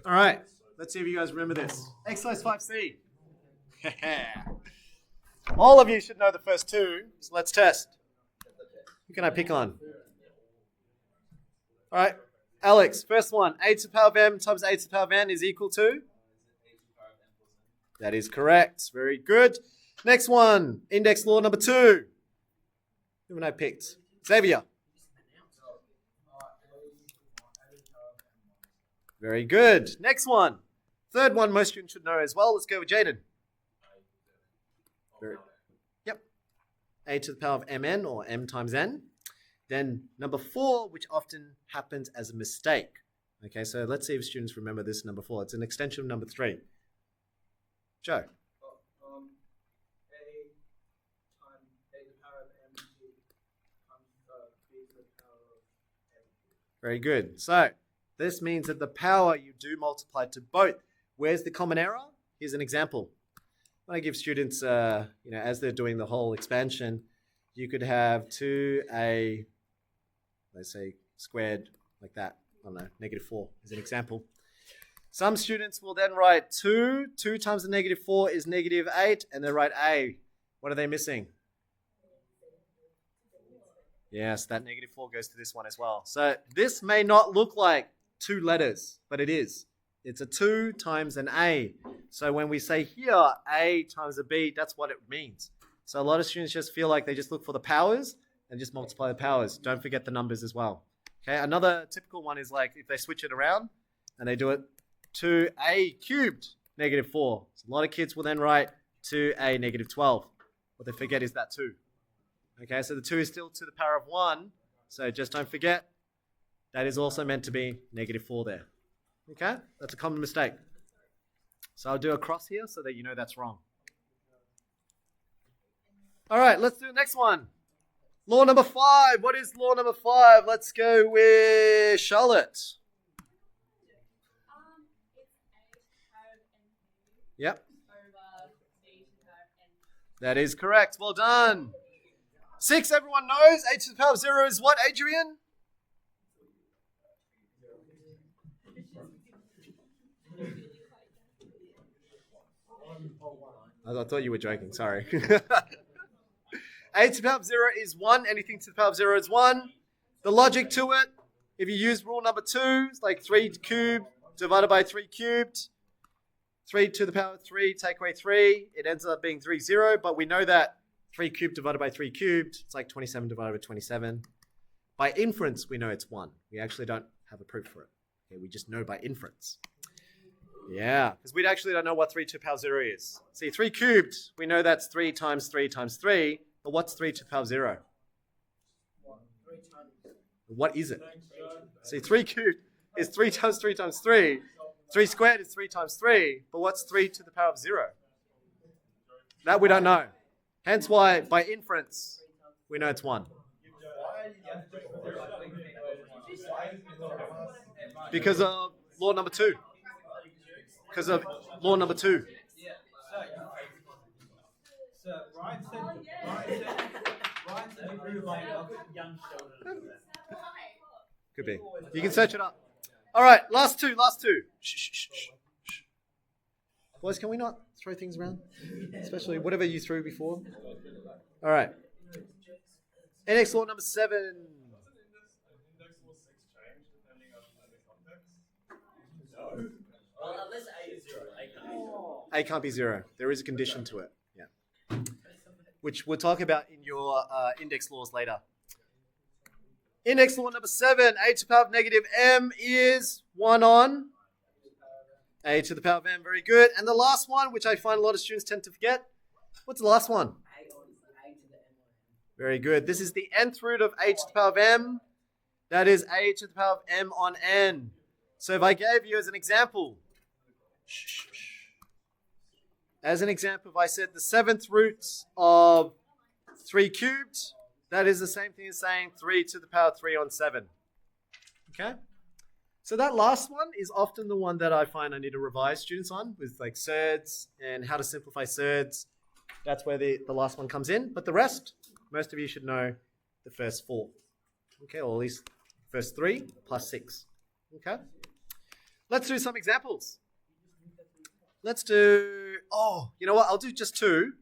All right, let's see if you guys remember this. Exercise 5C. All of you should know the first two, so let's test. Who can I pick on? All right, Alex, first one. A to the power of m times a to the power of n is equal to? That is correct. Very good. Next one, index law number 2. Who have I picked? Xavier. Very good. Next one. Third one most students should know as well. Let's go with Jaden. Yep. A to the power of mn or m times n. Then number 4, which often happens as a mistake. Okay, so let's see if students remember this number 4. It's an extension of number 3. Joe. Very good. So this means that the power you do multiply to both. Where's the common error? Here's an example. When I give students, as they're doing the whole expansion, you could have 2a, let's say, squared like that. I don't know, -4 is an example. Some students will then write 2 times the -4 is -8, and they write a. What are they missing? Yes, that -4 goes to this one as well. So this may not look like 2 letters, but it is. It's a 2 times an A. So when we say here, A times a B, that's what it means. So a lot of students just feel like they just look for the powers and just multiply the powers. Don't forget the numbers as well. Okay, another typical one is like if they switch it around and they do it 2A cubed -4. So a lot of kids will then write 2A -12. What they forget is that 2. Okay, so the 2 is still to the power of 1. So just don't forget, that is also meant to be -4 there. Okay, that's a common mistake. So I'll do a cross here so that you know that's wrong. All right, let's do the next one. Law number 5. What is law number 5? Let's go with Charlotte. Yep. That is correct. Well done. 6, everyone knows. A to the power of 0 is what, Adrian? I thought you were joking. Sorry. A to the power of 0 is 1. Anything to the power of 0 is 1. The logic to it, if you use rule number 2, it's like 3 cubed divided by 3 cubed. 3 to the power of 3, take away 3. It ends up being 3, 0. But we know that 3 cubed divided by 3 cubed, it's like 27 divided by 27. By inference, we know it's 1. We actually don't have a proof for it. Okay, we just know by inference. Yeah, because we actually don't know what 3 to the power of 0 is. See, 3 cubed, we know that's 3 times 3 times 3. But what's 3 to the power of 0? What is it? See, 3 cubed is 3 times 3 times 3. 3 squared is 3 times 3. But what's 3 to the power of 0? That we don't know. Hence why, by inference, we know it's 1. Because of law number 2. Because of law number 2. Could be. You can search it up. All right, last two. Shh. Boys, can we not throw things around? Especially whatever you threw before. All right. Index law number 7. Unless A is 0, A can't be 0. There is a condition to it. Yeah. Which we'll talk about in your index laws later. Index law number 7. A to the power of -m is 1 on A to the power of m. Very good. And the last one, which I find a lot of students tend to forget. What's the last one? A to the M. Very good. This is the nth root of A to the power of m. That is A to the power of m on n. So if I gave you as an example, if I said the 7th root of 3 cubed, that is the same thing as saying 3 to the power of 3 on 7. Okay? So that last one is often the one that I find I need to revise students on, with like surds and how to simplify surds. That's where the last one comes in. But the rest, most of you should know the first 4. Okay, or at least first 3 plus 6. Okay? Let's do some examples. Let's do, you know what? I'll do just two.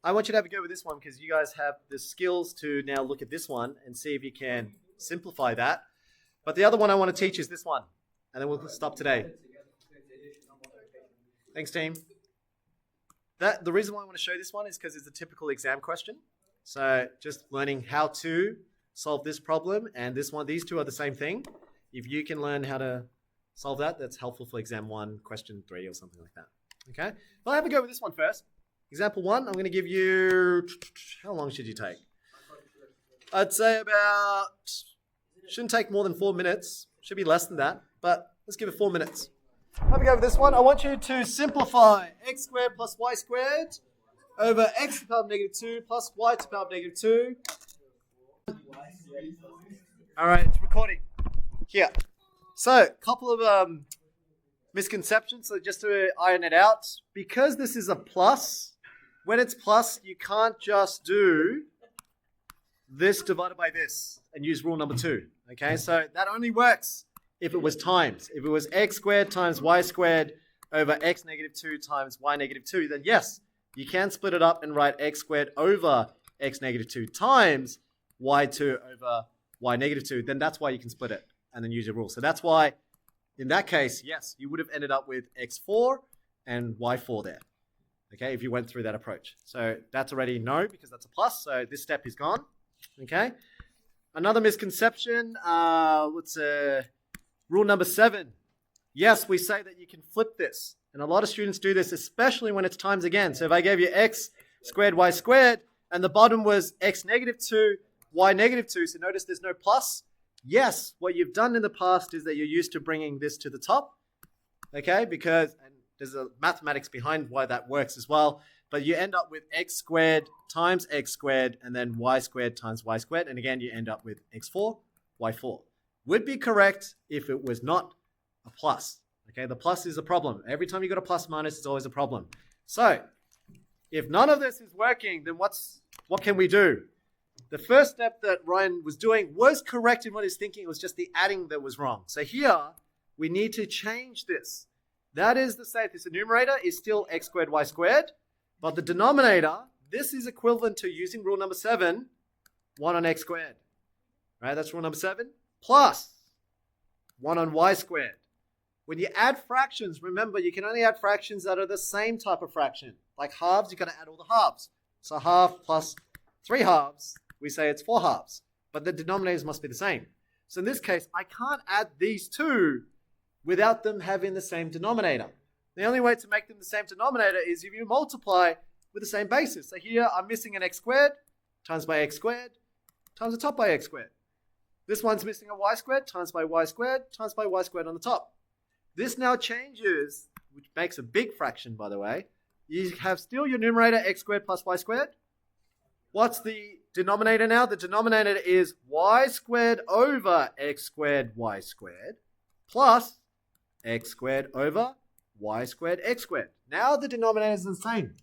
I want you to have a go with this one because you guys have the skills to now look at this one and see if you can simplify that. But the other one I want to teach is this one. And then we'll stop today. Thanks, team. The reason why I want to show this one is because it's a typical exam question. So just learning how to solve this problem and this one, these two are the same thing. If you can learn how to solve that, that's helpful for exam 1, question 3 or something like that. Okay? Well, I'll have a go with this one first. Example 1, I'm going to give you, how long should you take? I'd say shouldn't take more than 4 minutes. Should be less than that, but let's give it 4 minutes. Have a go with this one. I want you to simplify x squared plus y squared over x to the power of negative 2 plus y to the power of negative 2. All right, it's recording. Here. So, a couple of misconceptions. So just to iron it out, because this is a plus, when it's plus, you can't just do this divided by this and use rule number 2. Okay, so that only works if it was times. If it was x squared times y squared over x negative 2 times y negative 2, then yes, you can split it up and write x squared over x negative 2 times y2 over y negative 2. Then that's why you can split it and then use your rule. So that's why, in that case, yes, you would have ended up with x4 and y4 there. Okay, if you went through that approach. So that's already no, because that's a plus. So this step is gone. Okay. Another misconception, rule number 7. Yes, we say that you can flip this. And a lot of students do this, especially when it's times again. So if I gave you x squared, y squared, and the bottom was x negative 2, y negative 2. So notice there's no plus. Yes, what you've done in the past is that you're used to bringing this to the top. Okay, because and there's a mathematics behind why that works as well. But you end up with x squared times x squared, and then y squared times y squared. And again, you end up with x4, y4. Would be correct if it was not a plus. Okay, the plus is a problem. Every time you got a plus minus, it's always a problem. So, if none of this is working, then what can we do? The first step that Ryan was doing was correct in what he's thinking. It was just the adding that was wrong. So here, we need to change this. That is to say, this numerator is still x squared, y squared. But the denominator, this is equivalent to using rule number 7, 1 on x squared. Right, that's rule number 7. Plus 1 on y squared. When you add fractions, remember, you can only add fractions that are the same type of fraction. Like halves, you've got to add all the halves. So half plus 3 halves, we say it's 4 halves. But the denominators must be the same. So in this case, I can't add these two without them having the same denominator. The only way to make them the same denominator is if you multiply with the same basis. So here, I'm missing an x squared times by x squared times the top by x squared. This one's missing a y squared times by y squared times by y squared on the top. This now changes, which makes a big fraction, by the way. You have still your numerator, x squared plus y squared. What's the denominator now? The denominator is y squared over x squared y squared plus x squared over y squared x squared. Now the denominators are the same.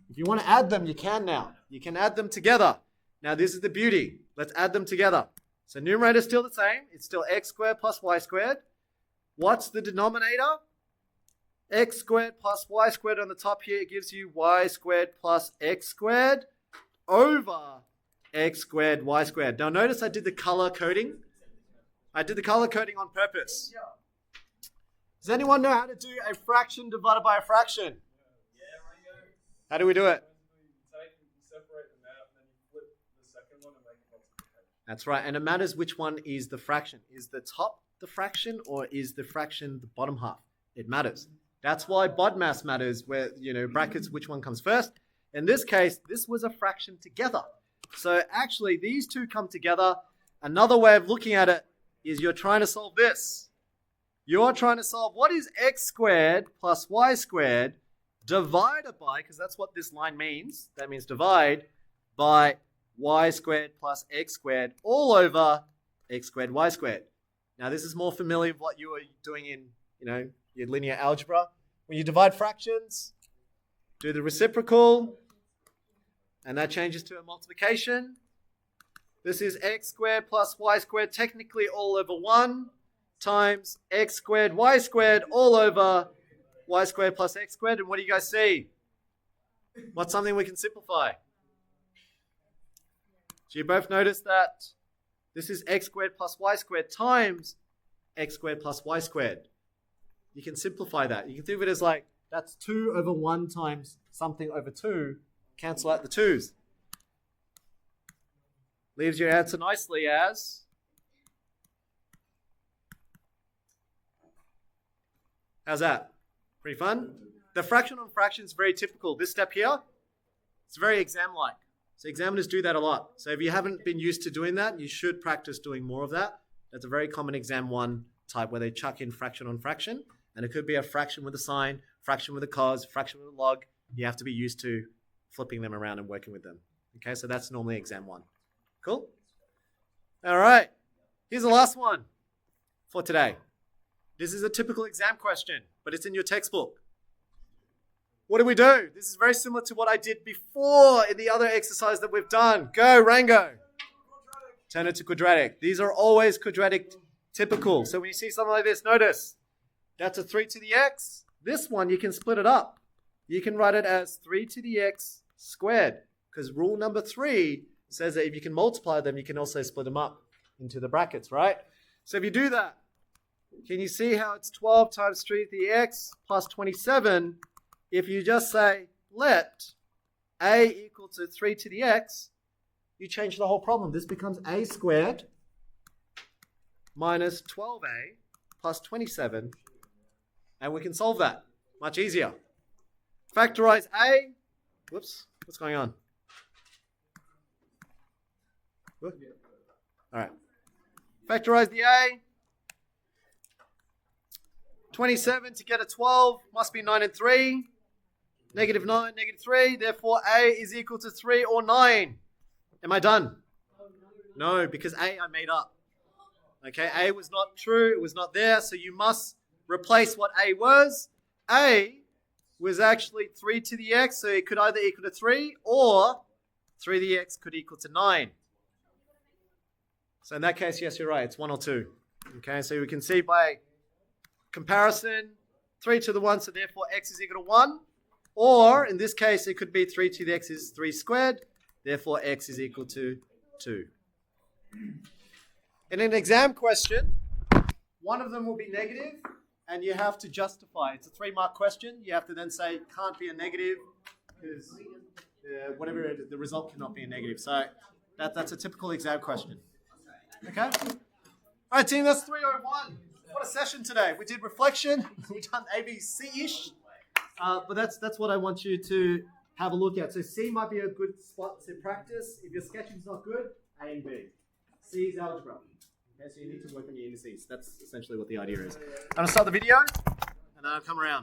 If you want to add them, you can now. You can add them together. Now this is the beauty. Let's add them together. So numerator is still the same. It's still x squared plus y squared. What's the denominator? X squared plus y squared on the top here. It gives you y squared plus x squared over x squared y squared. Now notice I did the color coding. I did the color coding on purpose. Does anyone know how to do a fraction divided by a fraction? How do we do it? That's right, and it matters which one is the fraction. Is the top the fraction or is the fraction the bottom half? It matters. That's why BODMAS matters, where, brackets, which one comes first. In this case, this was a fraction together. So actually, these two come together. Another way of looking at it is you're trying to solve this. You're trying to solve what is x squared plus y squared divided by, because that's what this line means. That means divide by y squared plus x squared all over x squared y squared. Now, this is more familiar with what you were doing in, your linear algebra. When you divide fractions, do the reciprocal, and that changes to a multiplication. This is x squared plus y squared, technically all over 1. times x squared y squared all over y squared plus x squared. And what do you guys see? What's something we can simplify? So you both notice that this is x squared plus y squared times x squared plus y squared. You can simplify that. You can think of it as like, that's 2 over 1 times something over 2. Cancel out the 2's. Leaves your answer nicely as... How's that? Pretty fun? The fraction on fraction is very typical. This step here, it's very exam-like. So examiners do that a lot. So if you haven't been used to doing that, you should practice doing more of that. That's a very common exam 1 type where they chuck in fraction on fraction. And it could be a fraction with a sign, fraction with a cos, fraction with a log. You have to be used to flipping them around and working with them. Okay, so that's normally exam 1. Cool? All right. Here's the last one for today. This is a typical exam question, but it's in your textbook. What do we do? This is very similar to what I did before in the other exercise that we've done. Go, Rango. Turn it to quadratic. These are always quadratic typical. So when you see something like this, notice that's a 3 to the x. This one, you can split it up. You can write it as 3 to the x squared, because rule number 3 says that if you can multiply them, you can also split them up into the brackets, right? So if you do that, can you see how it's 12 times 3 to the x plus 27? If you just say, let a equal to 3 to the x, you change the whole problem. This becomes a squared minus 12a plus 27, and we can solve that much easier. Factorize a. Whoops, what's going on? All right. Factorize the a. 27 to get a 12 must be 9 and 3. Negative 9, negative 3. Therefore, a is equal to 3 or 9. Am I done? No, because a I made up. Okay, a was not true. It was not there. So you must replace what a was. A was actually 3 to the x. So it could either equal to 3 or 3 to the x could equal to 9. So in that case, yes, you're right. It's 1 or 2. Okay, so we can see by comparison, 3 to the 1, so therefore x is equal to 1. Or, in this case, it could be 3 to the x is 3 squared. Therefore, x is equal to 2. In an exam question, one of them will be negative, and you have to justify. It's a 3-mark question. You have to then say, can't be a negative, because whatever it is, the result cannot be a negative. So that's a typical exam question. Okay? All right, team, that's 301. What a session today. We did reflection. We've done ABC-ish. But that's what I want you to have a look at. So C might be a good spot to practice. If your sketching's not good, A and B. C is algebra. Okay, so you need to work on your indices. That's essentially what the idea is. I'm going to start the video, and then I'll come around.